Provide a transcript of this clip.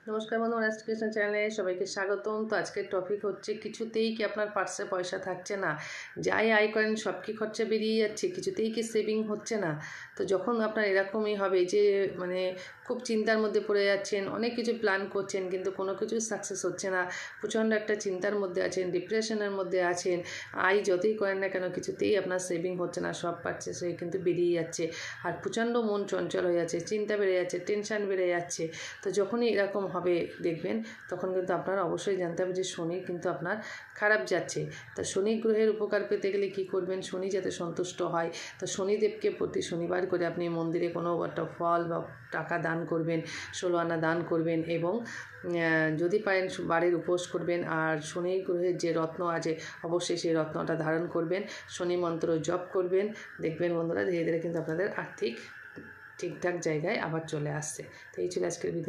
নমস্কার বন্ধুরা, রাষ্ট্রকৃষ্ণ চ্যানেলে সবাইকে স্বাগতম। তো আজকের টপিক হচ্ছে কিছুতেই কি আপনার পার্সে পয়সা থাকছে না, যাই আয় করেন সব কি খরচা বেরিয়ে যাচ্ছে, কিছুতেই কি সেভিং হচ্ছে না। তো যখন আপনার এরকমই হবে যে মানে খুব চিন্তার মধ্যে পড়ে যাচ্ছেন, অনেক কিছু প্ল্যান করছেন কিন্তু কোনো কিছু সাকসেস হচ্ছে না, প্রচণ্ড একটা চিন্তার মধ্যে আছেন, ডিপ্রেশনের মধ্যে আছেন, আয় যতই করেন না কেন কিছুতেই আপনার সেভিং হচ্ছে না, সব পারচেসে কিন্তু বেরিয়ে যাচ্ছে, আর প্রচণ্ড মন চঞ্চল হয়ে যাচ্ছে, চিন্তা বেড়ে যাচ্ছে, টেনশান বেড়ে যাচ্ছে। তো যখনই এরকম হবে দেখবেন তখন কিন্তু আপনার অবশ্যই জানতে হবে যে শনি কিন্তু আপনার খারাপ যাচ্ছে। তা শনি গ্রহের উপকার পেতে গেলে কি করবেন, শনি যাতে সন্তুষ্ট হয়, তো শনিদেবকে প্রতি শনিবার করে আপনি মন্দিরে কোনো একটা ফল বা টাকা দান করবেন, 16 আনা দান করবেন, এবং যদি পারেন বাড়ির উপোস করবেন। আর শনি গ্রহের যে রত্ন আছে অবশ্যই সেই রত্নটা ধারণ করবেন, শনি মন্ত্র জপ করবেন। দেখবেন বন্ধুরা ধীরে ধীরে কিন্তু আপনাদের আর্থিক ঠিকঠাক জায়গায় আবার চলে আসছে। তো এই ছিল আজকের ভিডিও।